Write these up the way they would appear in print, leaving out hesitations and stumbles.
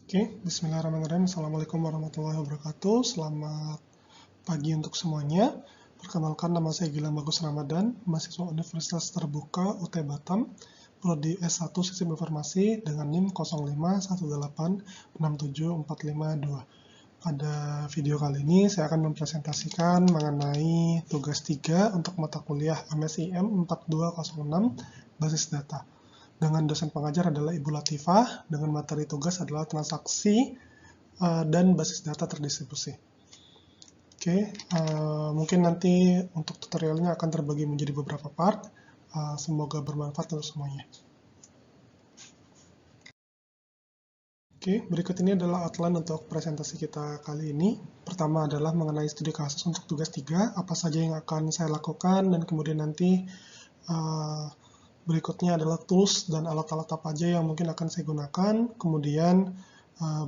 Oke, bismillahirrahmanirrahim. Assalamualaikum warahmatullahi wabarakatuh. Selamat pagi untuk semuanya. Perkenalkan, nama saya Gilang Bagus Ramadan, mahasiswa Universitas Terbuka UT Batam, Prodi S1 Sistem Informasi dengan NIM 051867452. Pada video kali ini saya akan mempresentasikan mengenai tugas 3 untuk mata kuliah MSIM 4206 Basis Data. Dengan dosen pengajar adalah Ibu Latifah, dengan materi tugas adalah transaksi dan basis data terdistribusi. Oke, mungkin nanti untuk tutorialnya akan terbagi menjadi beberapa part. Semoga bermanfaat untuk semuanya. Oke, berikut ini adalah outline untuk presentasi kita kali ini. Pertama adalah mengenai studi kasus untuk tugas 3, apa saja yang akan saya lakukan, dan kemudian nanti berikutnya adalah tools dan alat-alat apa aja yang mungkin akan saya gunakan. Kemudian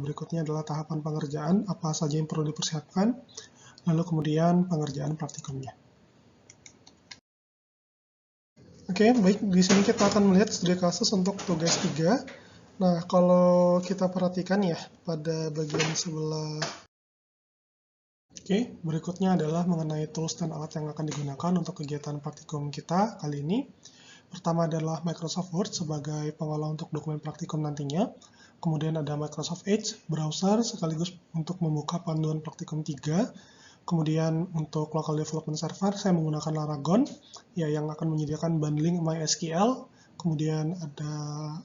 berikutnya adalah tahapan pengerjaan, apa saja yang perlu dipersiapkan. Lalu kemudian pengerjaan praktikumnya. Oke, baik. Di sini kita akan melihat studi kasus untuk tugas 3. Nah, kalau kita perhatikan ya, pada bagian sebelah. Oke, berikutnya adalah mengenai tools dan alat yang akan digunakan untuk kegiatan praktikum kita kali ini. Pertama adalah Microsoft Word sebagai pengolah untuk dokumen praktikum nantinya. Kemudian ada Microsoft Edge, browser sekaligus untuk membuka panduan praktikum 3. Kemudian untuk local development server, saya menggunakan Laragon, ya, yang akan menyediakan bundling MySQL. Kemudian ada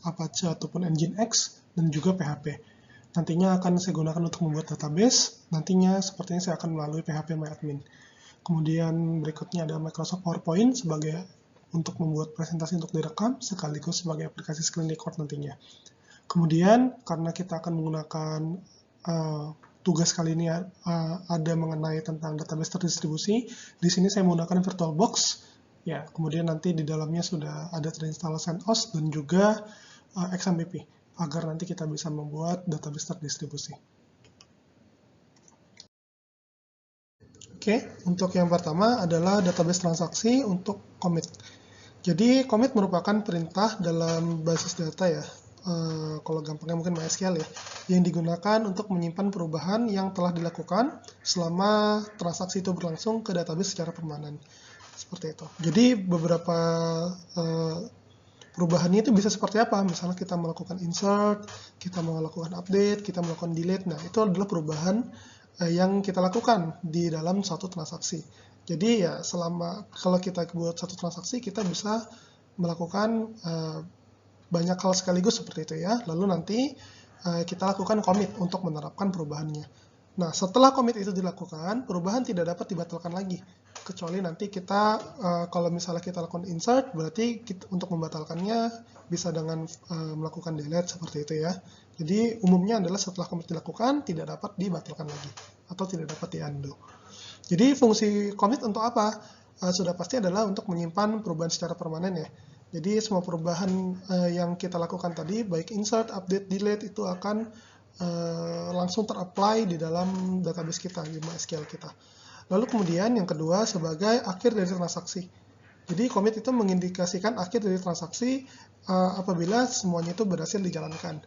Apache ataupun Nginx, dan juga PHP. Nantinya akan saya gunakan untuk membuat database. Nantinya sepertinya saya akan melalui PHP MyAdmin. Kemudian berikutnya ada Microsoft PowerPoint sebagai untuk membuat presentasi untuk direkam, sekaligus sebagai aplikasi screen record nantinya. Kemudian, karena kita akan menggunakan tugas kali ini ada mengenai tentang database terdistribusi, di sini saya menggunakan VirtualBox, ya. Kemudian nanti di dalamnya sudah ada terinstall CentOS dan juga XMPP, agar nanti kita bisa membuat database terdistribusi. Oke, untuk yang pertama adalah database transaksi untuk commit. Jadi commit merupakan perintah dalam basis data ya, kalau gampangnya mungkin MySQL ya, yang digunakan untuk menyimpan perubahan yang telah dilakukan selama transaksi itu berlangsung ke database secara permanen. Seperti itu. Jadi beberapa perubahannya itu bisa seperti apa? Misalnya kita melakukan insert, kita melakukan update, kita melakukan delete. Nah, itu adalah perubahan yang kita lakukan di dalam suatu transaksi. Jadi ya kalau kita buat satu transaksi, kita bisa melakukan banyak hal sekaligus seperti itu ya. Lalu nanti kita lakukan commit untuk menerapkan perubahannya. Nah, setelah commit itu dilakukan, perubahan tidak dapat dibatalkan lagi. Kecuali nanti kita, kalau misalnya kita lakukan insert, berarti untuk membatalkannya bisa dengan melakukan delete seperti itu ya. Jadi umumnya adalah setelah commit dilakukan, tidak dapat dibatalkan lagi, atau tidak dapat di-undo. Jadi fungsi commit untuk apa? Sudah pasti adalah untuk menyimpan perubahan secara permanen ya. Jadi semua perubahan yang kita lakukan tadi, baik insert, update, delete, itu akan langsung ter-apply di dalam database kita, di MySQL kita. Lalu kemudian yang kedua sebagai akhir dari transaksi. Jadi commit itu mengindikasikan akhir dari transaksi apabila semuanya itu berhasil dijalankan.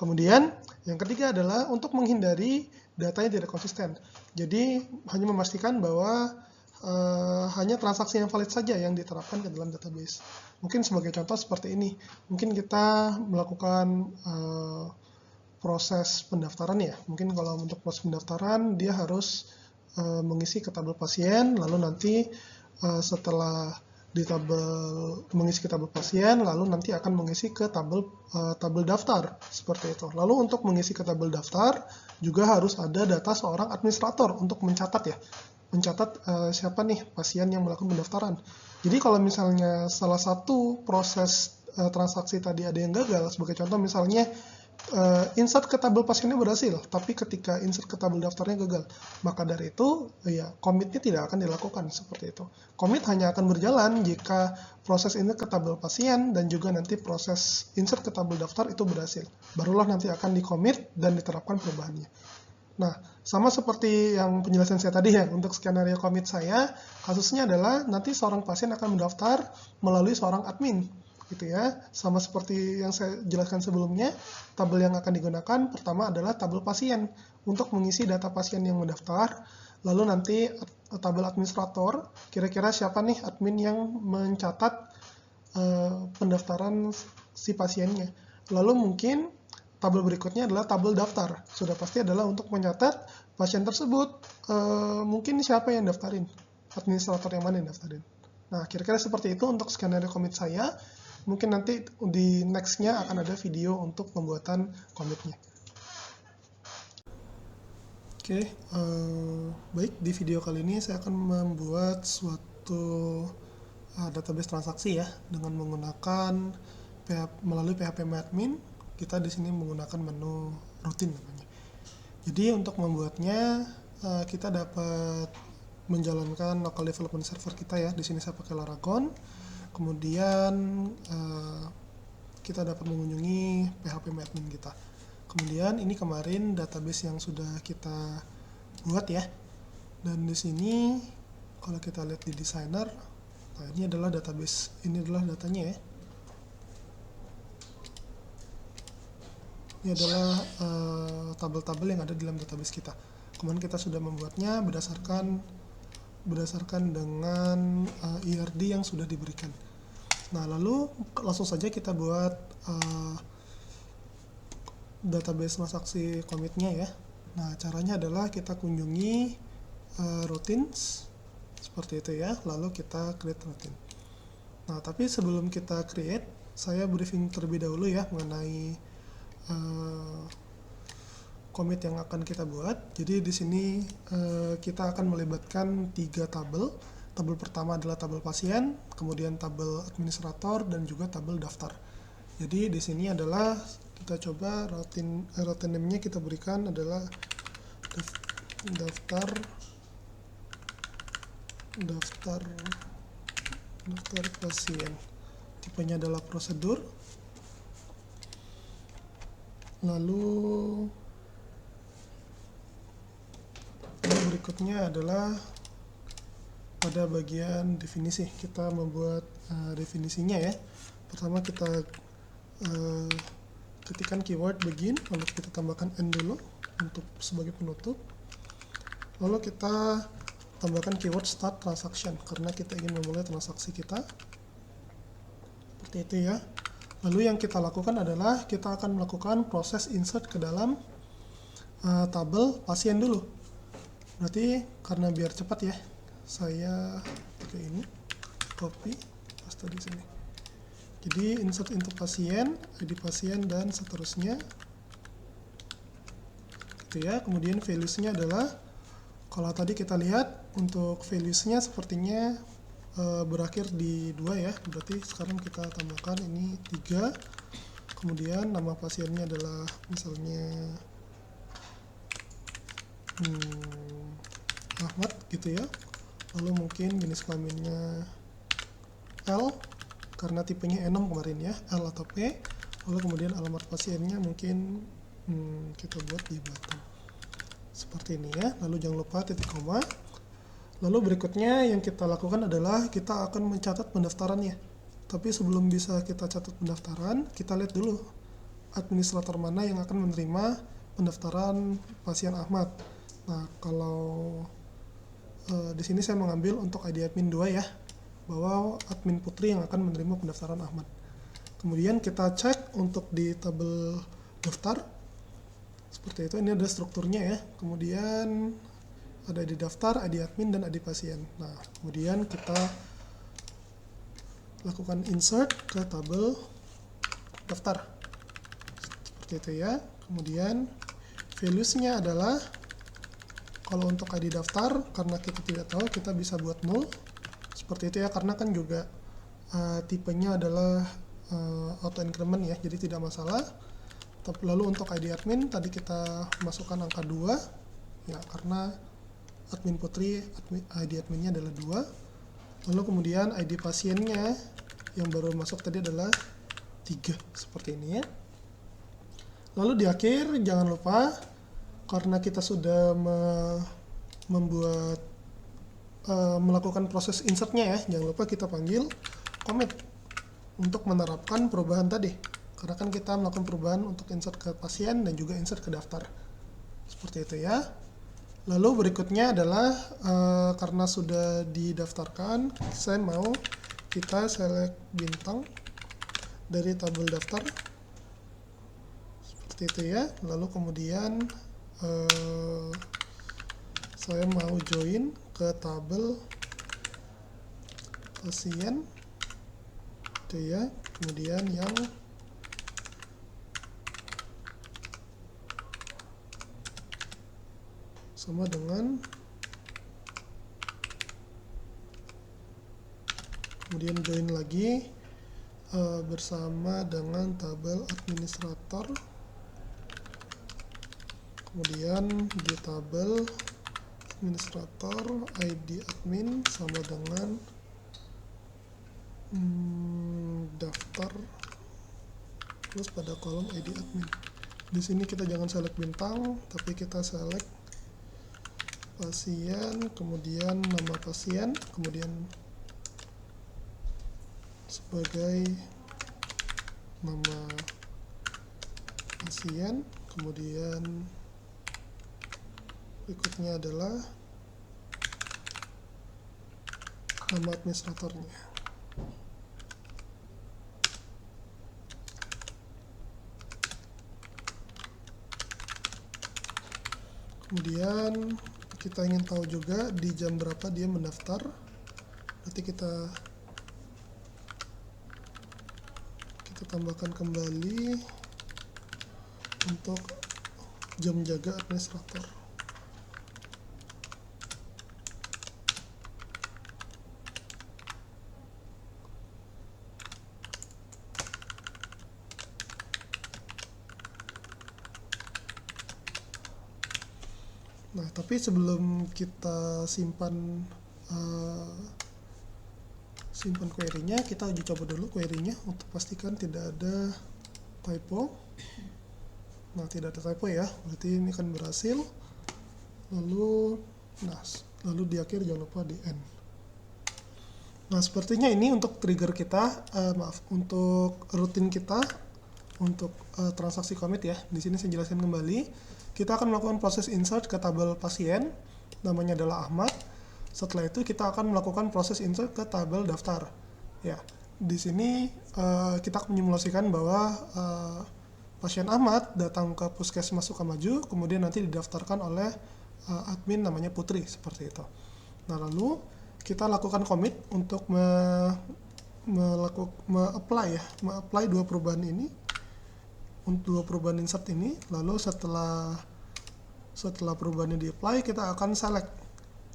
Kemudian yang ketiga adalah untuk menghindari datanya tidak konsisten. Jadi hanya memastikan bahwa hanya transaksi yang valid saja yang diterapkan ke dalam database. Mungkin sebagai contoh seperti ini. Mungkin kita melakukan proses pendaftaran ya. Mungkin kalau untuk proses pendaftaran dia harus mengisi ke tabel pasien, lalu nanti setelah di mengisi ke tabel pasien, lalu nanti akan mengisi ke tabel daftar seperti itu. Lalu untuk mengisi ke tabel daftar juga harus ada data seorang administrator untuk mencatat ya, mencatat siapa nih pasien yang melakukan pendaftaran. Jadi kalau misalnya salah satu proses transaksi tadi ada yang gagal, sebagai contoh misalnya insert ke tabel pasiennya berhasil, tapi ketika insert ke tabel daftarnya gagal, maka dari itu ya commitnya tidak akan dilakukan seperti itu. Commit hanya akan berjalan jika proses insert ke tabel pasien dan juga nanti proses insert ke tabel daftar itu berhasil. Barulah nanti akan di-commit dan diterapkan perubahannya. Nah, sama seperti yang penjelasan saya tadi ya, untuk skenario commit saya, kasusnya adalah nanti seorang pasien akan mendaftar melalui seorang admin. gitu ya. Sama seperti yang saya jelaskan sebelumnya, tabel yang akan digunakan pertama adalah tabel pasien untuk mengisi data pasien yang mendaftar. Lalu nanti tabel administrator, kira-kira siapa nih admin yang mencatat pendaftaran si pasiennya. Lalu mungkin tabel berikutnya adalah tabel daftar. Sudah pasti adalah untuk mencatat pasien tersebut mungkin siapa yang daftarin, administrator yang mana yang daftarin. Nah, kira-kira seperti itu untuk skenario commit saya. Mungkin nanti di next-nya akan ada video untuk pembuatan commitnya. Oke, baik, di video kali ini saya akan membuat suatu database transaksi ya, dengan menggunakan melalui PHP MyAdmin. Kita di sini menggunakan menu rutin namanya. Jadi untuk membuatnya kita dapat menjalankan local development server kita ya. Di sini saya pakai Laragon. Kemudian kita dapat mengunjungi PHP MyAdmin kita. Kemudian ini kemarin database yang sudah kita buat ya. Dan di sini kalau kita lihat di designer, nah ini adalah database, ini adalah datanya ya. Ini adalah tabel-tabel yang ada di dalam database kita. Kemudian kita sudah membuatnya berdasarkan dengan ERD yang sudah diberikan. Nah, lalu langsung saja kita buat database transaksi commitnya ya. Nah, caranya adalah kita kunjungi routines seperti itu ya, lalu kita create routine. Nah, tapi sebelum kita create, saya briefing terlebih dahulu ya mengenai commit yang akan kita buat. Jadi di sini kita akan melibatkan 3 tabel. Tabel pertama adalah tabel pasien, kemudian tabel administrator, dan juga tabel daftar. Jadi di sini adalah kita coba routine name-nya kita berikan adalah daftar pasien. Tipenya adalah prosedur. Lalu berikutnya adalah pada bagian definisi. Kita membuat definisinya ya. Pertama kita ketikkan keyword begin, lalu kita tambahkan end dulu untuk sebagai penutup. Lalu kita tambahkan keyword start transaction karena kita ingin memulai transaksi kita. Seperti itu ya. Lalu yang kita lakukan adalah kita akan melakukan proses insert ke dalam tabel pasien dulu. Berarti karena biar cepat ya, saya pakai ini, copy, paste di sini. Jadi insert into pasien, ID pasien, dan seterusnya. Gitu ya. Kemudian values-nya adalah, kalau tadi kita lihat untuk values-nya sepertinya berakhir di 2 ya. Berarti sekarang kita tambahkan ini 3. Kemudian nama pasiennya adalah misalnya Ahmad gitu ya. Lalu mungkin jenis kelaminnya L karena tipenya E6 kemarin ya, L atau P. Lalu kemudian alamat pasiennya mungkin kita buat di belakang seperti ini ya. Lalu jangan lupa titik koma. Lalu berikutnya yang kita lakukan adalah kita akan mencatat pendaftarannya. Tapi sebelum bisa kita catat pendaftaran, kita lihat dulu administrator mana yang akan menerima pendaftaran pasien Ahmad. Nah, kalau di sini saya mengambil untuk ID admin 2 ya, bahwa admin Putri yang akan menerima pendaftaran Ahmad. Kemudian kita cek untuk di tabel daftar. Seperti itu, ini ada strukturnya ya. Kemudian ada ID daftar, ID admin, dan ID pasien. Nah, kemudian kita lakukan insert ke tabel daftar. Seperti itu ya. Kemudian values-nya adalah, kalau untuk ID daftar, karena kita tidak tahu, kita bisa buat null. Seperti itu ya, karena kan juga tipenya adalah auto increment ya, jadi tidak masalah. Lalu untuk ID admin, tadi kita masukkan angka 2 ya, karena admin Putri, ID adminnya adalah 2. Lalu kemudian ID pasiennya yang baru masuk tadi adalah 3, seperti ini ya. Lalu di akhir jangan lupa, karena kita sudah melakukan proses insertnya ya, jangan lupa kita panggil commit. untuk menerapkan perubahan tadi. Karena kan kita melakukan perubahan untuk insert ke pasien dan juga insert ke daftar. Seperti itu ya. Lalu berikutnya adalah karena sudah didaftarkan, saya mau kita select bintang dari tabel daftar. Seperti itu ya. Lalu kemudian saya mau join ke tabel pasien. Itu ya. Kemudian yang sama dengan kemudian join lagi bersama dengan tabel administrator, kemudian di tabel administrator ID admin sama dengan daftar, terus pada kolom ID admin. Di sini kita jangan select bintang, tapi kita select pasien, kemudian nama pasien, kemudian sebagai nama pasien, kemudian berikutnya adalah nama administratornya. Kemudian kita ingin tahu juga di jam berapa dia mendaftar. Berarti kita tambahkan kembali untuk jam jaga administrator. Nah, tapi sebelum kita simpan query-nya, kita uji coba dulu query-nya untuk pastikan tidak ada typo. Nah, tidak ada typo ya, berarti ini kan berhasil. Lalu di akhir jangan lupa di end. Nah, sepertinya ini untuk trigger kita, untuk rutin kita untuk transaksi commit ya. Di sini saya jelaskan kembali. Kita akan melakukan proses insert ke tabel pasien, namanya adalah Ahmad. Setelah itu kita akan melakukan proses insert ke tabel daftar. Ya, di sini kita akan menyimulasikan bahwa pasien Ahmad datang ke Puskesmas Sukamaju, kemudian nanti didaftarkan oleh admin namanya Putri, seperti itu. Nah, lalu kita lakukan commit untuk me-apply dua perubahan ini, untuk dua perubahan insert ini. Lalu setelah perubahannya di-apply, kita akan select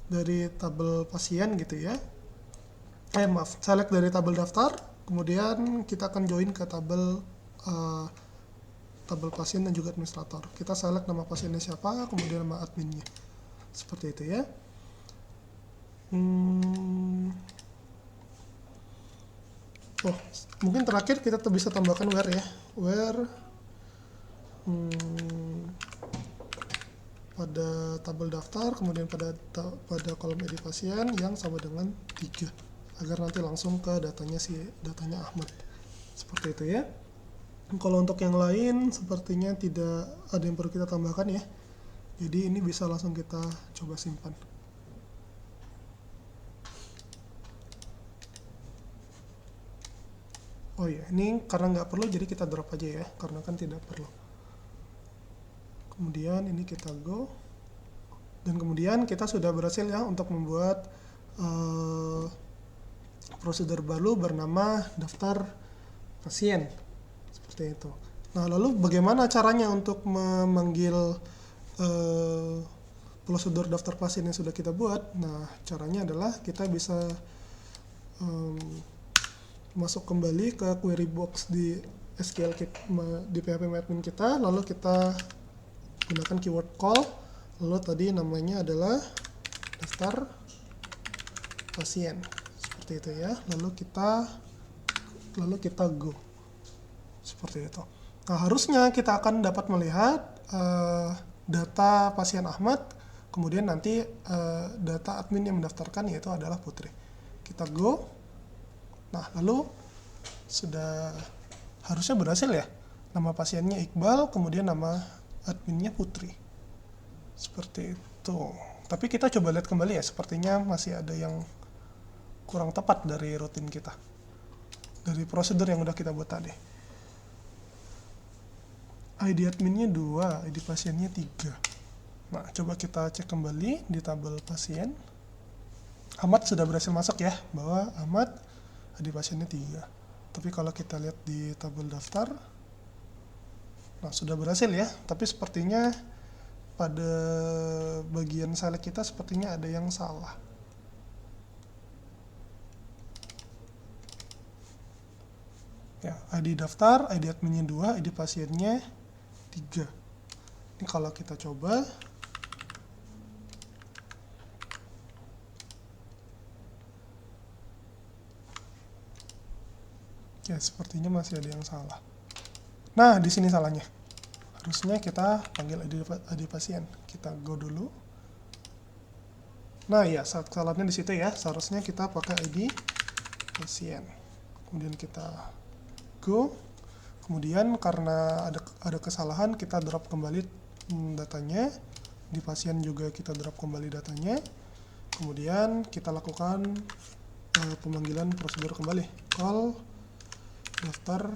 dari tabel pasien gitu ya. Select dari tabel daftar, kemudian kita akan join ke tabel pasien dan juga administrator. Kita select nama pasiennya siapa, kemudian nama adminnya. Seperti itu ya. Mungkin terakhir kita bisa tambahkan where ya. Where pada tabel daftar, kemudian pada kolom edit pasien yang sama dengan 3, agar nanti langsung ke datanya Ahmad. Seperti itu ya. Kalau untuk yang lain sepertinya tidak ada yang perlu kita tambahkan ya. Jadi ini bisa langsung kita coba simpan. Oh ya, ini karena nggak perlu jadi kita drop aja ya, karena kan tidak perlu. Kemudian ini kita go, dan kemudian kita sudah berhasil ya untuk membuat prosedur baru bernama daftar pasien, seperti itu. Nah, lalu bagaimana caranya untuk memanggil prosedur daftar pasien yang sudah kita buat? Nah, caranya adalah kita bisa masuk kembali ke query box di SQL di PHP admin kita, lalu kita gunakan keyword call, lalu tadi namanya adalah daftar pasien, seperti itu ya. Lalu kita go, seperti itu. Nah, harusnya kita akan dapat melihat data pasien Ahmad, kemudian nanti data admin yang mendaftarkan yaitu adalah Putri. Kita go. Nah, lalu sudah harusnya berhasil ya. Nama pasiennya Iqbal, kemudian nama adminnya Putri. Seperti itu. Tapi kita coba lihat kembali ya, sepertinya masih ada yang kurang tepat dari rutin kita, dari prosedur yang udah kita buat tadi. ID adminnya 2, ID pasiennya 3. Nah, coba kita cek kembali di tabel pasien. Ahmad sudah berhasil masuk ya, bahwa Ahmad ID pasiennya 3. Tapi kalau kita lihat di tabel daftar, nah sudah berhasil ya, tapi sepertinya pada bagian select kita sepertinya ada yang salah. Ya, ID daftar, ID adminnya 2, ID pasiennya 3. Ini kalau kita coba, ya sepertinya masih ada yang salah. Nah, di sini salahnya. Harusnya kita panggil ID pasien. Kita go dulu. Nah, ya, salahnya di situ ya. Seharusnya kita pakai ID pasien. Kemudian kita go. Kemudian karena ada kesalahan, kita drop kembali datanya. Di pasien juga kita drop kembali datanya. Kemudian kita lakukan pemanggilan prosedur kembali. Call daftar,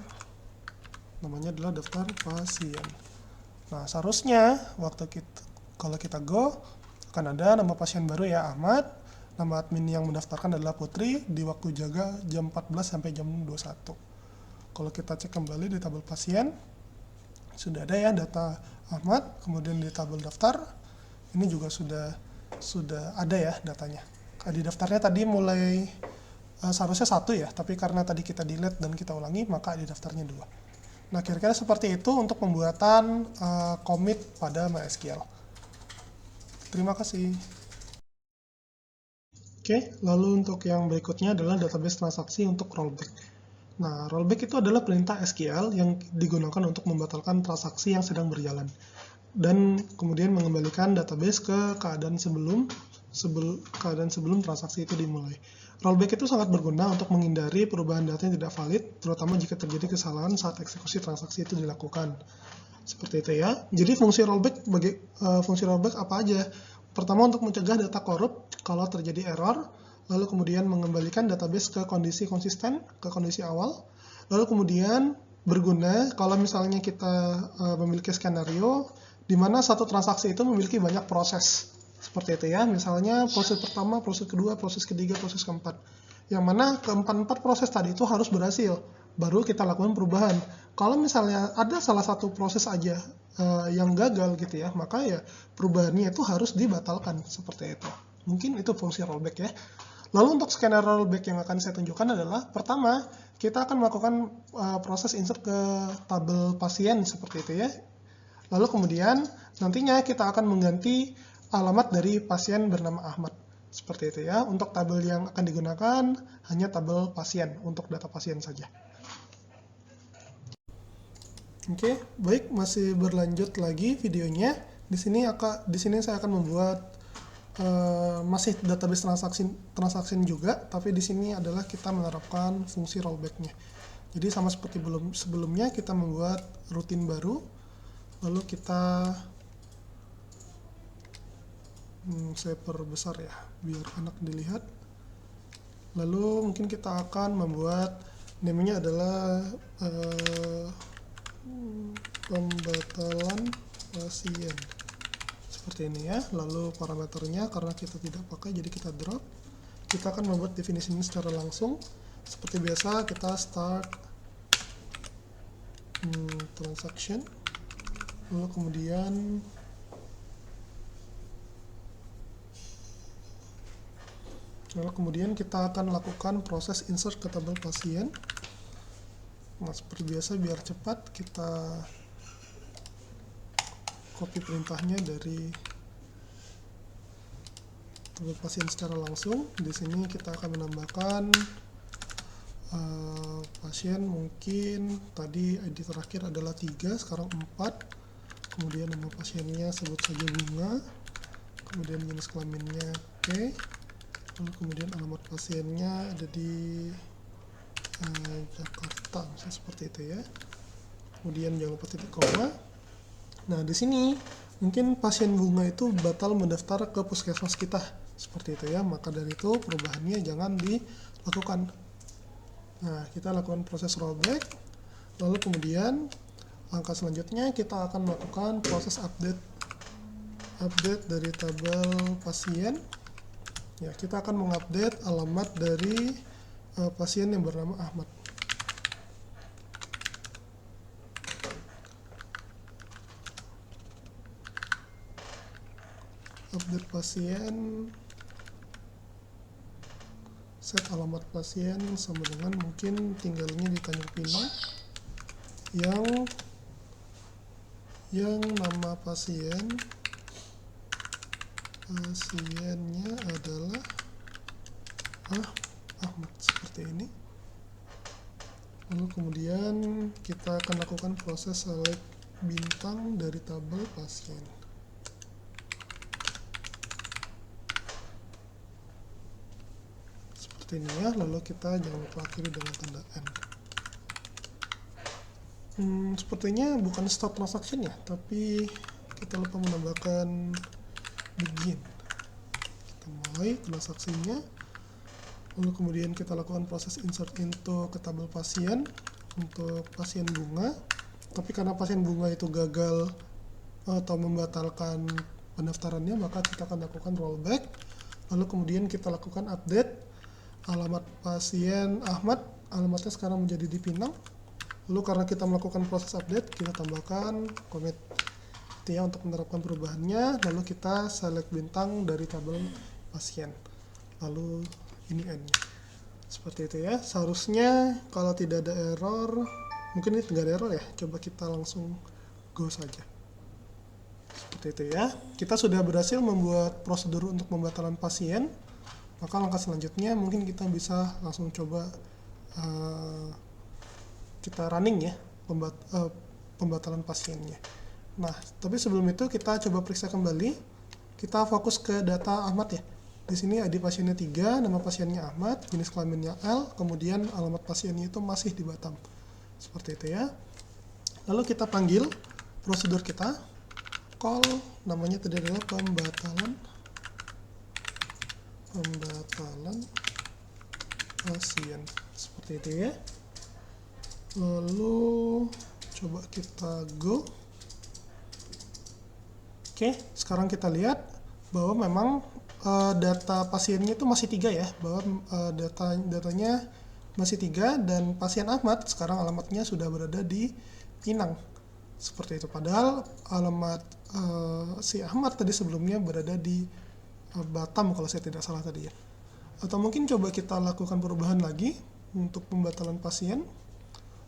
namanya adalah daftar pasien. Nah, seharusnya kalau kita go, akan ada nama pasien baru ya, Ahmad. Nama admin yang mendaftarkan adalah Putri di waktu jaga jam 14 sampai jam 21. Kalau kita cek kembali di tabel pasien, sudah ada ya data Ahmad. Kemudian di tabel daftar, ini juga sudah ada ya datanya. Di daftarnya tadi mulai seharusnya 1 ya, tapi karena tadi kita delete dan kita ulangi, maka di daftarnya 2. Nah, kira-kira seperti itu untuk pembuatan commit pada MySQL. Terima kasih. Oke, lalu untuk yang berikutnya adalah database transaksi untuk rollback. Nah, rollback itu adalah perintah SQL yang digunakan untuk membatalkan transaksi yang sedang berjalan dan kemudian mengembalikan database ke keadaan sebelum transaksi itu dimulai. Rollback itu sangat berguna untuk menghindari perubahan data yang tidak valid, terutama jika terjadi kesalahan saat eksekusi transaksi itu dilakukan. Seperti itu ya. Jadi fungsi rollback apa aja? Pertama, untuk mencegah data korup kalau terjadi error, lalu kemudian mengembalikan database ke kondisi konsisten, ke kondisi awal. Lalu kemudian berguna kalau misalnya kita memiliki skenario di mana satu transaksi itu memiliki banyak proses. Seperti itu ya, misalnya proses pertama, proses kedua, proses ketiga, proses keempat. Yang mana keempat proses tadi itu harus berhasil, baru kita lakukan perubahan. Kalau misalnya ada salah satu proses aja yang gagal gitu ya, maka ya perubahannya itu harus dibatalkan, seperti itu. Mungkin itu fungsi rollback ya. Lalu untuk skenario rollback yang akan saya tunjukkan adalah, pertama, kita akan melakukan proses insert ke tabel pasien, seperti itu ya. Lalu kemudian nantinya kita akan mengganti alamat dari pasien bernama Ahmad. Seperti itu ya. Untuk tabel yang akan digunakan hanya tabel pasien, untuk data pasien saja. Oke, baik, masih berlanjut lagi videonya. Di sini saya akan membuat masih database transaction juga, tapi di sini adalah kita menerapkan fungsi rollback-nya. Jadi sama seperti sebelumnya, kita membuat rutin baru, lalu kita saya perbesar ya, biar enak dilihat. Lalu mungkin kita akan membuat namanya adalah pembatalan pasien. Seperti ini ya. Lalu parameternya karena kita tidak pakai, jadi kita drop. Kita akan membuat definisi ini secara langsung. Seperti biasa, kita start transaction. Lalu kemudian kita akan lakukan proses insert ke tabel pasien. Nah, seperti biasa, biar cepat kita copy perintahnya dari tabel pasien secara langsung. Di sini kita akan menambahkan pasien, mungkin tadi ID terakhir adalah 3, sekarang 4. Kemudian nama pasiennya sebut saja Bunga. Kemudian jenis kelaminnya P. Lalu kemudian alamat pasiennya ada di Jakarta. data, misalnya seperti itu ya. Kemudian jangan lupa titik koma. Nah, di sini mungkin pasien bunga itu batal mendaftar ke puskesmas kita, seperti itu ya. Maka dari itu perubahannya jangan dilakukan. Nah, kita lakukan proses rollback, lalu kemudian langkah selanjutnya kita akan melakukan proses update dari tabel pasien. Ya, kita akan mengupdate alamat dari pasien yang bernama Ahmad. Update pasien, set alamat pasien sama dengan mungkin tinggalnya di Tanjung Pinang, yang nama pasiennya adalah Ahmad, seperti ini. Lalu kemudian kita akan lakukan proses select bintang dari tabel pasien. Seperti ini ya, lalu kita jangan lupa akhiri dengan tanda N. Sepertinya bukan start transaction ya, tapi kita lupa menambahkan begin. Kita mulai transaksinya, lalu kemudian kita lakukan proses insert into ke tabel pasien untuk pasien bunga. Tapi karena pasien bunga itu gagal atau membatalkan pendaftarannya, maka kita akan lakukan rollback. Lalu kemudian kita lakukan update alamat pasien Ahmad, alamatnya sekarang menjadi di Pinang. Lalu karena kita melakukan proses update, kita tambahkan commit ya untuk menerapkan perubahannya. Lalu kita select bintang dari tabel pasien. Lalu ini N. Seperti itu ya. Seharusnya kalau tidak ada error, mungkin ini tidak ada error ya. Coba kita langsung go saja. Seperti itu ya. Kita sudah berhasil membuat prosedur untuk pembatalan pasien. Maka langkah selanjutnya mungkin kita bisa langsung coba kita running ya pembatalan pasiennya. Nah, tapi sebelum itu kita coba periksa kembali. Kita fokus ke data Ahmad ya. Di sini ID pasiennya 3, nama pasiennya Ahmad, jenis kelaminnya L, kemudian alamat pasiennya itu masih di Batam. Seperti itu ya. Lalu kita panggil prosedur kita. Call, namanya tadi adalah pembatalan pasien. Seperti itu ya. Lalu coba kita go. Oke, sekarang kita lihat bahwa memang data pasiennya itu masih 3 ya, bahwa datanya masih 3 dan pasien Ahmad sekarang alamatnya sudah berada di Pinang. Seperti itu, padahal alamat si Ahmad tadi sebelumnya berada di Batam kalau saya tidak salah tadi ya. Atau mungkin coba kita lakukan perubahan lagi untuk pembatalan pasien.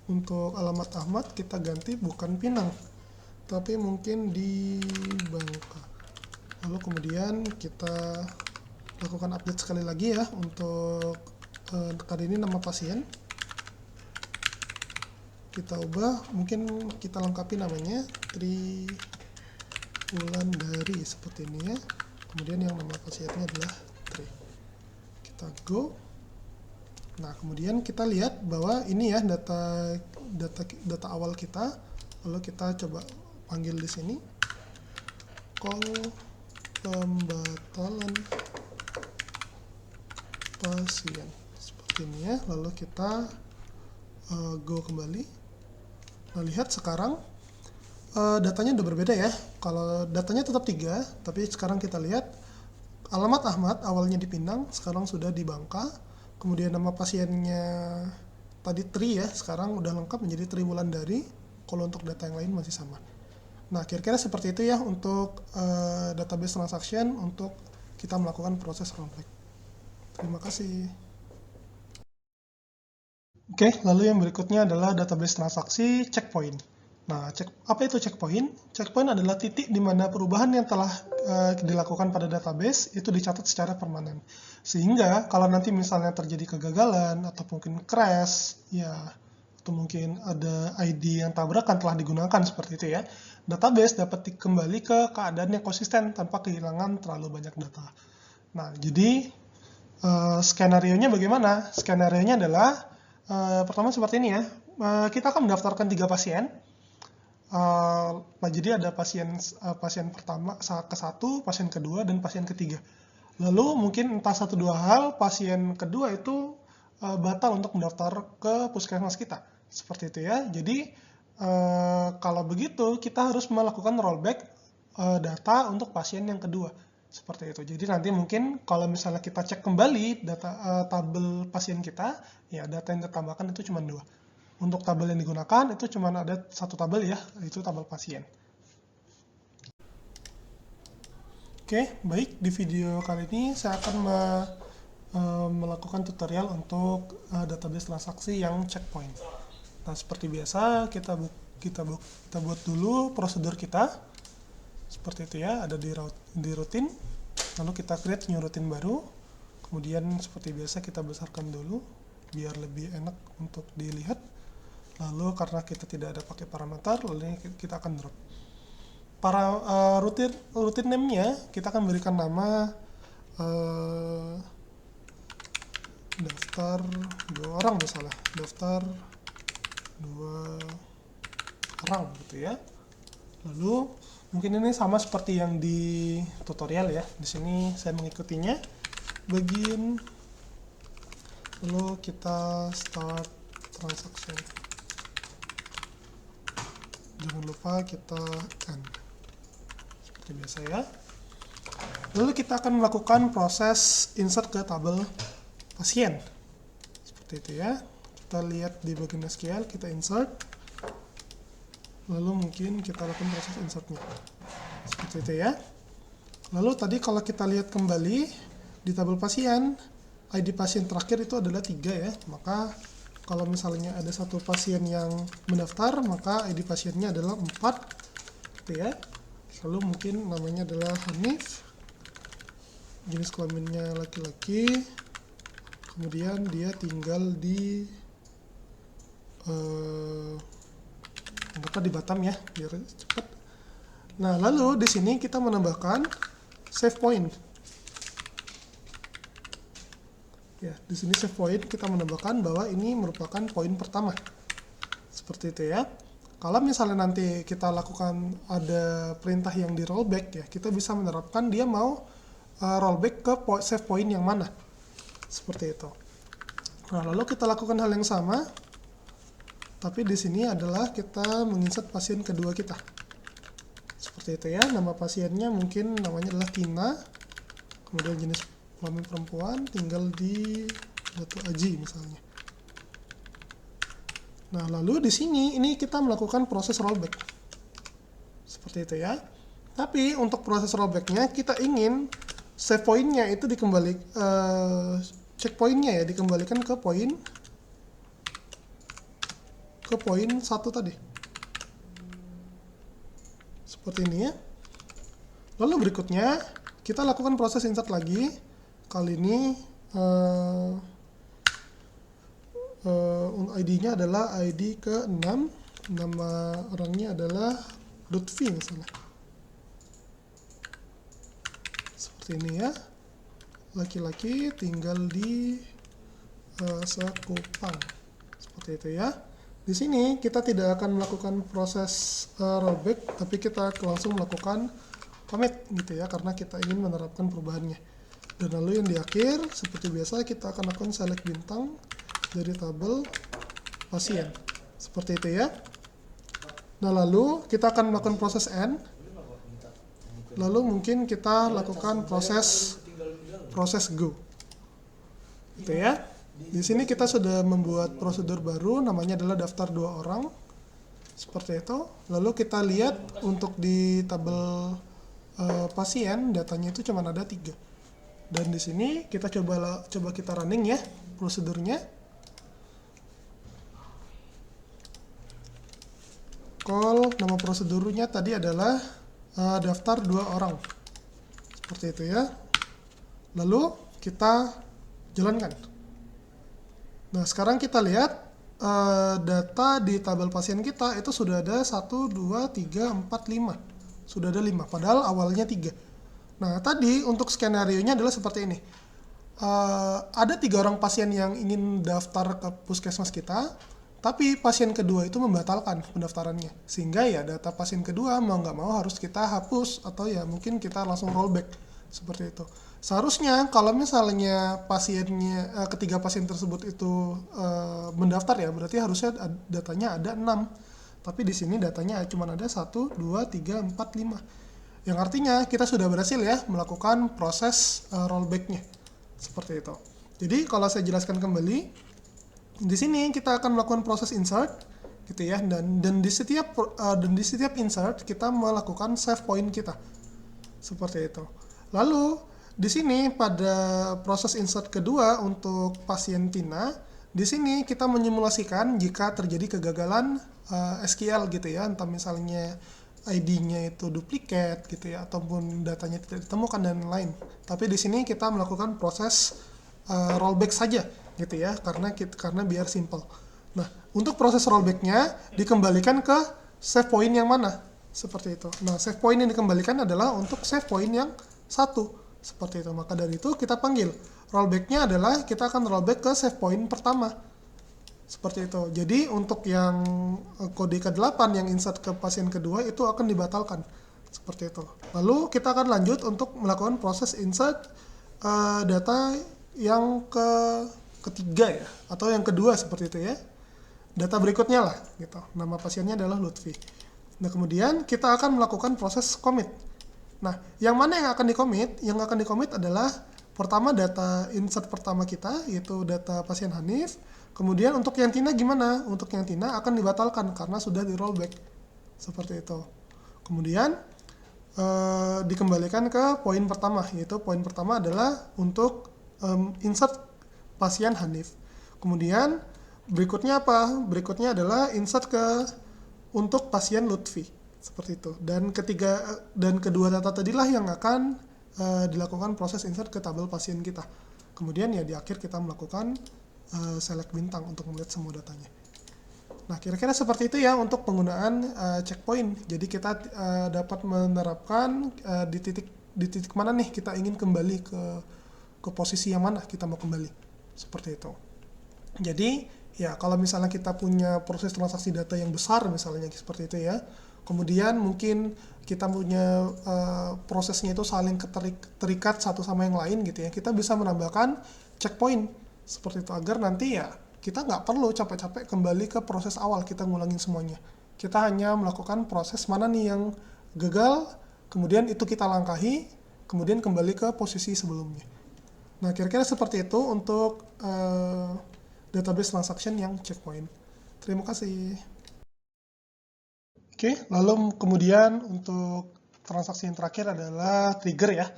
Untuk alamat Ahmad kita ganti bukan Pinang, tapi mungkin di Bangka. Lalu kemudian kita lakukan update sekali lagi ya untuk kali ini nama pasien. Kita ubah, mungkin kita lengkapi namanya Tri Wulandari seperti ini ya. Kemudian yang nama pasiennya adalah Tri. Kita go. Nah, kemudian kita lihat bahwa ini ya data awal kita. Lalu kita coba panggil di sini call pembatalan pasien seperti ini ya. Lalu kita go kembali. Nah, lihat sekarang datanya udah berbeda ya. Kalau datanya tetap 3, tapi sekarang kita lihat alamat Ahmad awalnya di Pinang, sekarang sudah di Bangka. Kemudian nama pasiennya tadi Tri ya, sekarang udah lengkap menjadi Tri Wulandari. Kalau untuk data yang lain masih sama. Nah, kira-kira seperti itu ya untuk database transaction untuk kita melakukan proses rollback. Terima kasih. Oke, lalu yang berikutnya adalah database transaksi checkpoint. Nah, apa itu checkpoint? Checkpoint adalah titik di mana perubahan yang telah dilakukan pada database itu dicatat secara permanen. Sehingga kalau nanti misalnya terjadi kegagalan atau mungkin crash, ya, atau mungkin ada ID yang tabrakan telah digunakan seperti itu ya, database dapat kembali ke keadaan yang konsisten tanpa kehilangan terlalu banyak data. Nah, jadi skenario-nya bagaimana? Skenario-nya adalah Pertama seperti ini ya, kita akan mendaftarkan 3 pasien. Jadi ada pasien pertama ke-1, pasien kedua, dan pasien ketiga. Lalu mungkin entah satu dua hal, pasien kedua itu batal untuk mendaftar ke puskesmas kita. Seperti itu ya. Jadi kalau begitu kita harus melakukan rollback data untuk pasien yang kedua. Seperti itu. Jadi nanti mungkin kalau misalnya kita cek kembali data tabel pasien kita, ya data yang ditambahkan itu cuma 2. Untuk tabel yang digunakan itu cuma ada satu tabel ya, itu tabel pasien. Oke, baik, di video kali ini saya akan melakukan tutorial untuk database transaksi yang checkpoint. Nah, seperti biasa kita buat dulu prosedur kita. Seperti itu ya, ada di rutin. Lalu kita create new rutin baru. Kemudian seperti biasa kita besarkan dulu biar lebih enak untuk dilihat. Lalu karena kita tidak ada pakai parameter, lalu kita akan drop. Para rutin name-nya kita akan berikan nama daftar 2 orang misalnya, daftar 2 orang gitu ya. Lalu mungkin ini sama seperti yang di tutorial ya. Di sini saya mengikutinya. Begin. Lalu kita start transaction. Jangan lupa kita end. Seperti biasa ya. Lalu kita akan melakukan proses insert ke tabel pasien. Seperti itu ya. Kita lihat di bagian SQL, kita insert. Lalu mungkin kita lakukan proses insertnya. Seperti itu ya. Lalu tadi kalau kita lihat kembali di tabel pasien, ID pasien terakhir itu adalah 3 ya. Maka kalau misalnya ada satu pasien yang mendaftar, maka ID pasiennya adalah 4 gitu ya. Lalu mungkin namanya adalah Hanif, jenis kelaminnya laki-laki, kemudian dia tinggal di di Batam ya, biar cepat. Nah, lalu di sini kita menambahkan save point. Ya, di sini save point kita menambahkan bahwa ini merupakan poin pertama. Seperti itu ya. Kalau misalnya nanti kita lakukan ada perintah yang di rollback ya, kita bisa menerapkan dia mau rollback ke save point yang mana. Seperti itu. Nah, lalu kita lakukan hal yang sama. Tapi di sini adalah kita menginsert pasien kedua kita. Seperti itu ya. Nama pasiennya mungkin namanya adalah Tina. Kemudian jenis kelamin perempuan, tinggal di Batu Aji misalnya. Nah, lalu di sini ini kita melakukan proses rollback. Seperti itu ya. Tapi untuk proses rollbacknya kita ingin save point-nya itu checkpoint-nya ya dikembalikan ke poin 1 tadi. Seperti ini ya. Lalu berikutnya kita lakukan proses insert lagi. Kali ini ID-nya adalah ID ke-6, nama orangnya adalah Lutfi misalnya. Seperti ini ya. Laki-laki tinggal di Sekupang. Seperti itu ya. Di sini kita tidak akan melakukan proses rollback, tapi kita langsung melakukan commit gitu ya, karena kita ingin menerapkan perubahannya. Dan lalu yang di akhir, seperti biasa kita akan lakukan select bintang dari tabel pasien. Seperti itu ya. Nah, lalu kita akan melakukan proses end. Lalu mungkin kita lakukan proses go. Gitu ya. Di sini kita sudah membuat prosedur baru, namanya adalah daftar 2 orang. Seperti itu. Lalu kita lihat untuk di tabel pasien, datanya itu cuma ada 3. Dan di sini kita coba kita running ya prosedurnya. Call nama prosedurnya tadi adalah daftar 2 orang. Seperti itu ya. Lalu kita jalankan. Nah, sekarang kita lihat data di tabel pasien kita itu sudah ada 1, 2, 3, 4, 5. Sudah ada 5, padahal awalnya 3. Nah, tadi untuk skenario-nya adalah seperti ini. ada 3 orang pasien yang ingin daftar ke puskesmas kita, tapi pasien kedua itu membatalkan pendaftarannya. Sehingga ya data pasien kedua mau nggak mau harus kita hapus atau ya mungkin kita langsung rollback seperti itu. Seharusnya kalau misalnya pasiennya ketiga pasien tersebut itu mendaftar ya, berarti harusnya datanya ada 6. Tapi di sini datanya cuma ada 1, 2, 3, 4, 5. Yang artinya kita sudah berhasil ya melakukan proses rollback-nya. Seperti itu. Jadi kalau saya jelaskan kembali, di sini kita akan melakukan proses insert gitu ya, dan di setiap insert kita melakukan save point kita. Seperti itu. Lalu di sini pada proses insert kedua untuk pasien Tina, di sini kita menyimulasikan jika terjadi kegagalan SQL gitu ya, entah misalnya ID-nya itu duplikat gitu ya, ataupun datanya tidak ditemukan dan lain. Tapi di sini kita melakukan proses rollback saja gitu ya, karena biar simple. Nah, untuk proses rollback-nya dikembalikan ke save point yang mana? Seperti itu. Nah, save point yang dikembalikan adalah untuk save point yang 1. Seperti itu. Maka dari itu kita panggil. Rollback-nya adalah kita akan rollback ke save point pertama. Seperti itu. Jadi untuk yang kode ke-8 yang insert ke pasien kedua itu akan dibatalkan. Seperti itu. Lalu kita akan lanjut untuk melakukan proses insert data yang ketiga ya, atau yang kedua seperti itu ya. Data berikutnya lah gitu. Nama pasiennya adalah Lutfi. Nah, kemudian kita akan melakukan proses commit. Nah, yang mana yang akan di-commit? Yang akan di-commit adalah pertama data insert pertama kita, yaitu data pasien Hanif. Kemudian untuk yang Tina gimana? Untuk yang Tina akan dibatalkan karena sudah di rollback. Seperti itu. Kemudian dikembalikan ke poin pertama, yaitu poin pertama adalah untuk insert pasien Hanif. Kemudian berikutnya apa? Berikutnya adalah insert untuk pasien Lutfi. Seperti itu. Dan kedua data tadilah yang akan dilakukan proses insert ke tabel pasien kita. Kemudian ya di akhir kita melakukan select bintang untuk melihat semua datanya. Nah, kira-kira seperti itu ya untuk penggunaan checkpoint. Jadi kita dapat menerapkan di titik mana nih kita ingin kembali ke posisi yang mana kita mau kembali. Seperti itu. Jadi ya kalau misalnya kita punya proses transaksi data yang besar misalnya seperti itu ya. Kemudian mungkin kita punya prosesnya itu saling terikat satu sama yang lain gitu ya. Kita bisa menambahkan checkpoint seperti itu agar nanti ya kita nggak perlu capek-capek kembali ke proses awal kita ngulangin semuanya. Kita hanya melakukan proses mana nih yang gagal, kemudian itu kita langkahi, kemudian kembali ke posisi sebelumnya. Nah, kira-kira seperti itu untuk database transaction yang checkpoint. Terima kasih. Oke, lalu kemudian untuk transaksi yang terakhir adalah trigger ya.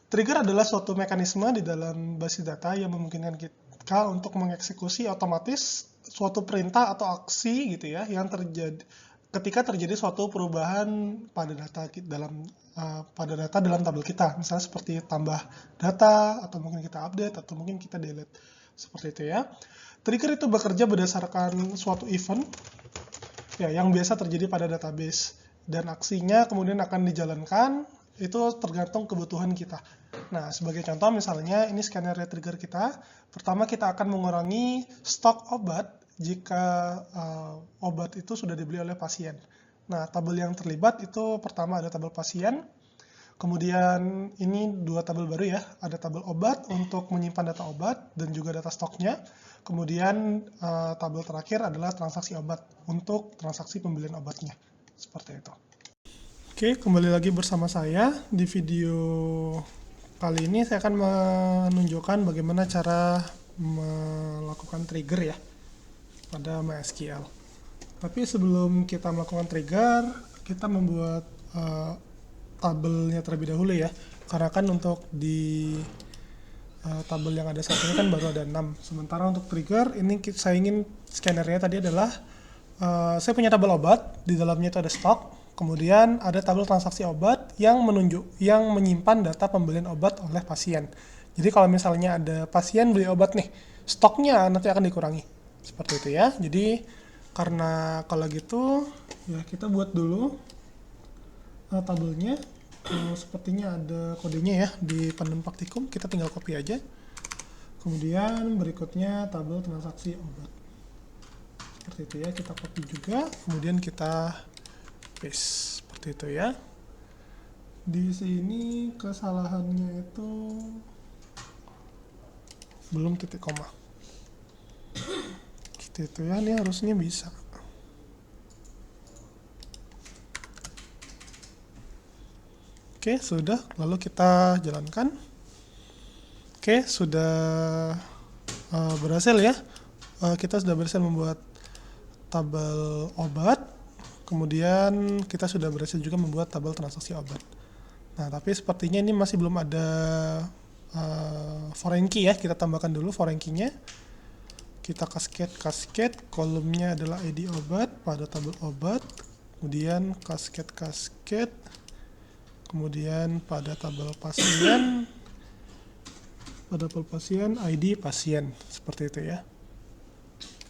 Trigger adalah suatu mekanisme di dalam basis data yang memungkinkan kita untuk mengeksekusi otomatis suatu perintah atau aksi gitu ya yang terjadi ketika terjadi suatu perubahan pada data dalam tabel kita. Misalnya seperti tambah data atau mungkin kita update atau mungkin kita delete. Seperti itu ya. Trigger itu bekerja berdasarkan suatu event ya yang biasa terjadi pada database dan aksinya kemudian akan dijalankan itu tergantung kebutuhan kita. Nah, sebagai contoh misalnya ini skenario trigger kita. Pertama kita akan mengurangi stok obat jika obat itu sudah dibeli oleh pasien. Nah, tabel yang terlibat itu pertama ada tabel pasien. Kemudian ini dua tabel baru ya. Ada tabel obat untuk menyimpan data obat dan juga data stoknya. Kemudian tabel terakhir adalah transaksi obat untuk transaksi pembelian obatnya. Seperti itu. Oke, kembali lagi bersama saya. Di video kali ini saya akan menunjukkan bagaimana cara melakukan trigger ya pada MySQL. Tapi sebelum kita melakukan trigger, kita membuat tabelnya terlebih dahulu ya. Karena kan untuk di tabel yang ada saat ini kan baru ada 6. Sementara untuk trigger, ini saya ingin scannernya tadi adalah saya punya tabel obat, di dalamnya itu ada stok. Kemudian ada tabel transaksi obat yang menyimpan data pembelian obat oleh pasien. Jadi kalau misalnya ada pasien beli obat nih, stoknya nanti akan dikurangi. Seperti itu ya. Jadi karena kalau gitu ya kita buat dulu tabelnya. Sepertinya ada kodenya ya di Pandem Praktikum, kita tinggal copy aja. Kemudian berikutnya tabel transaksi obat. Seperti itu ya, kita copy juga, kemudian kita paste seperti itu ya. Di sini kesalahannya itu belum titik koma. Seperti itu ya, ini harusnya bisa. Oke, sudah. Lalu kita jalankan. Oke, sudah berhasil ya. Kita sudah berhasil membuat tabel obat. Kemudian kita sudah berhasil juga membuat tabel transaksi obat. Nah, tapi sepertinya ini masih belum ada foreign key ya. Kita tambahkan dulu foreign key-nya. Kita cascade, kolomnya adalah ID obat pada tabel obat. Kemudian cascade. Kemudian pada tabel pasien, ID pasien, seperti itu ya.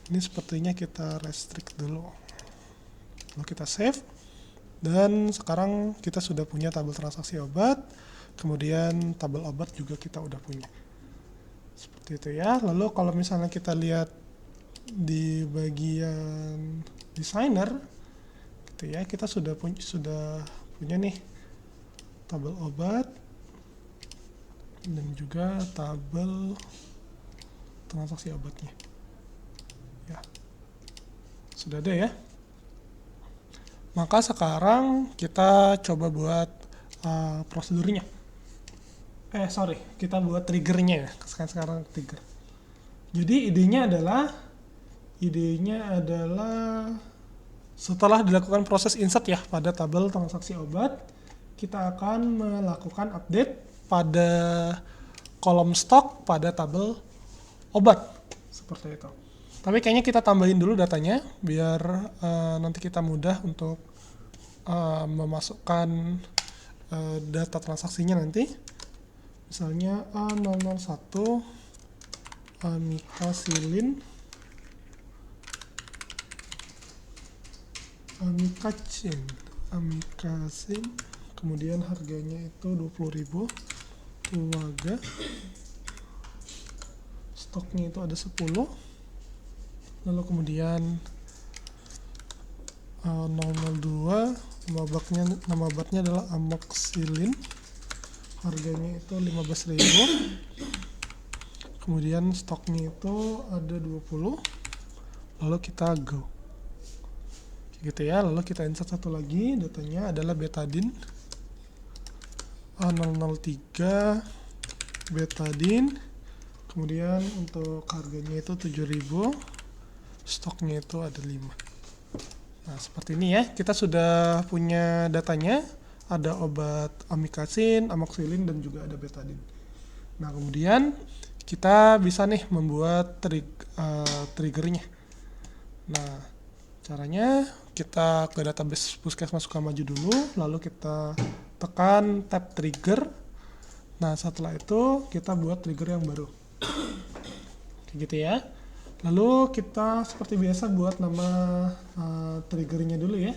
Ini sepertinya kita restrict dulu. Lalu kita save, dan sekarang kita sudah punya tabel transaksi obat, kemudian tabel obat juga kita udah punya. Seperti itu ya. Lalu kalau misalnya kita lihat di bagian designer, gitu ya, kita sudah punya nih tabel obat dan juga tabel transaksi obatnya ya, sudah ada ya. Maka sekarang kita coba buat prosedurnya, kita buat triggernya ya. Sekarang trigger. Jadi idenya adalah setelah dilakukan proses insert ya pada tabel transaksi obat, kita akan melakukan update pada kolom stok pada tabel obat, seperti itu. Tapi kayaknya kita tambahin dulu datanya biar nanti kita mudah untuk memasukkan data transaksinya nanti. Misalnya A001 amikacin, kemudian harganya itu 20.000, Tuaga, stoknya itu ada 10, lalu kemudian 002, nama obatnya adalah amoxicillin, harganya itu 15.000, kemudian stoknya itu ada 20, lalu kita go gitu ya. Lalu kita insert satu lagi, datanya adalah betadine A003 betadine, kemudian untuk harganya itu 7.000, stoknya itu ada 5. Nah, seperti ini ya, kita sudah punya datanya, ada obat amikacin, amoxicillin, dan juga ada betadine. Nah, kemudian kita bisa nih membuat triggernya. Nah, caranya kita ke database Puskesmas Sukamaju dulu, lalu kita tekan tab trigger. Nah, setelah itu kita buat trigger yang baru. Kayak gitu ya. Lalu kita seperti biasa buat nama triggernya dulu ya.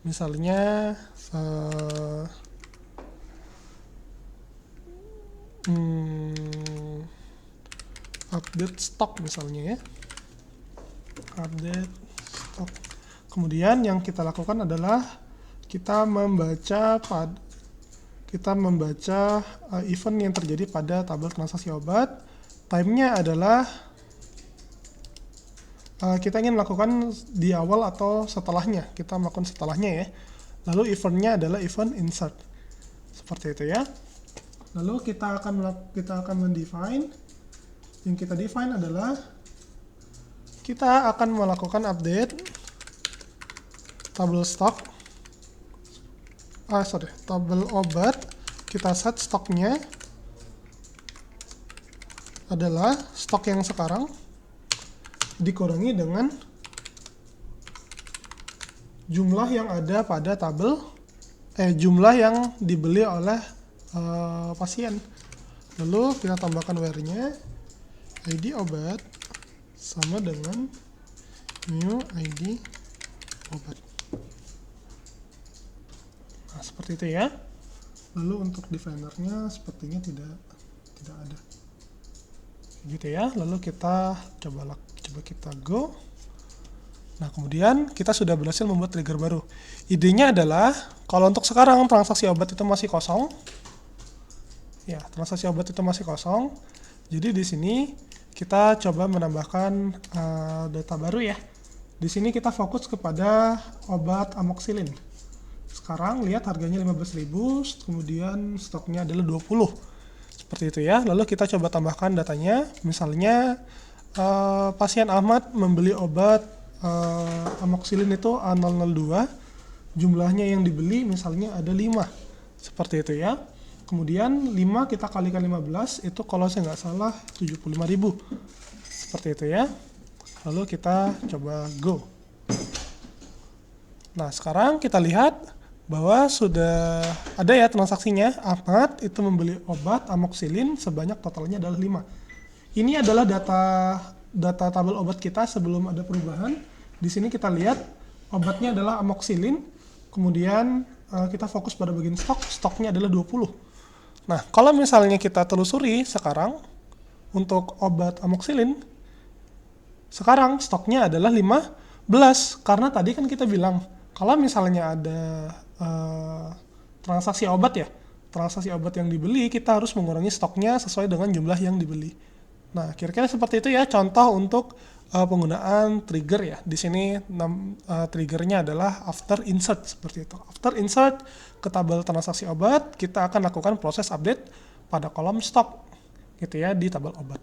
Misalnya update stock misalnya ya. Update stock. Kemudian yang kita lakukan adalah kita membaca event yang terjadi pada tabel transaksi obat. Time-nya adalah kita ingin melakukan di awal atau setelahnya. Kita melakukan setelahnya ya. Lalu event-nya adalah event insert. Seperti itu ya. Lalu kita akan mendefine. Yang kita define adalah kita akan melakukan update tabel stock. Tabel obat. Kita set stoknya adalah stok yang sekarang dikurangi dengan jumlah yang ada pada tabel, jumlah yang dibeli oleh pasien. Lalu kita tambahkan where-nya ID obat sama dengan new ID obat. Nah, seperti itu ya. Lalu untuk definer-nya sepertinya tidak ada. gitu ya. Lalu kita coba kita go. Nah, kemudian kita sudah berhasil membuat trigger baru. Idenya adalah kalau untuk sekarang transaksi obat itu masih kosong. Ya, transaksi obat itu masih kosong. Jadi di sini kita coba menambahkan data baru ya. Di sini kita fokus kepada obat amoxicillin. Sekarang lihat harganya 15.000, kemudian stoknya adalah 20. Seperti itu ya. Lalu kita coba tambahkan datanya. Misalnya pasien Ahmad membeli obat amoxicillin itu A002. Jumlahnya yang dibeli misalnya ada 5. Seperti itu ya. Kemudian 5 kita kalikan 15, itu kalau saya nggak salah 75.000. Seperti itu ya. Lalu kita coba go. Nah, sekarang kita lihat bahwa sudah ada ya transaksinya. Ahmad itu membeli obat amoxicillin sebanyak totalnya adalah 5. Ini adalah data tabel obat kita sebelum ada perubahan. Di sini kita lihat obatnya adalah amoxicillin. Kemudian kita fokus pada bagian stoknya adalah 20. Nah, kalau misalnya kita telusuri sekarang untuk obat amoxicillin, sekarang stoknya adalah 15. Karena tadi kan kita bilang, kalau misalnya ada transaksi obat ya, transaksi obat yang dibeli, kita harus mengurangi stoknya sesuai dengan jumlah yang dibeli. Nah, kira-kira seperti itu ya contoh untuk penggunaan trigger ya. Di sini triggernya adalah after insert seperti itu. After insert ke tabel transaksi obat, kita akan lakukan proses update pada kolom stok gitu ya di tabel obat.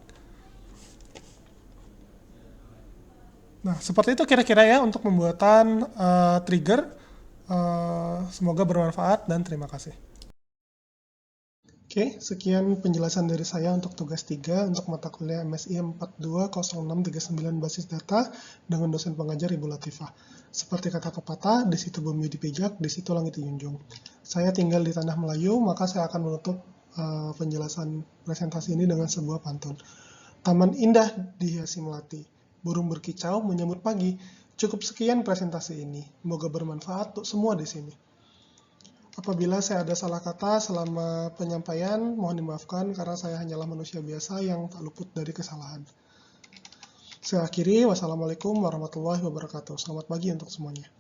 Nah, seperti itu kira-kira ya untuk pembuatan trigger. Semoga bermanfaat dan terima kasih. Oke, sekian penjelasan dari saya untuk tugas 3 untuk mata kuliah MSI 420639 basis data dengan dosen pengajar Ibu Latifah. Seperti kata pepatah, di situ bumi dipijak, di situ langit dijunjung. Saya tinggal di tanah Melayu, maka saya akan menutup penjelasan presentasi ini dengan sebuah pantun. Taman indah dihiasi melati, burung berkicau menyambut pagi. Cukup sekian presentasi ini. Semoga bermanfaat untuk semua di sini. Apabila saya ada salah kata selama penyampaian, mohon dimaafkan karena saya hanyalah manusia biasa yang tak luput dari kesalahan. Saya akhiri, wassalamualaikum warahmatullahi wabarakatuh. Selamat pagi untuk semuanya.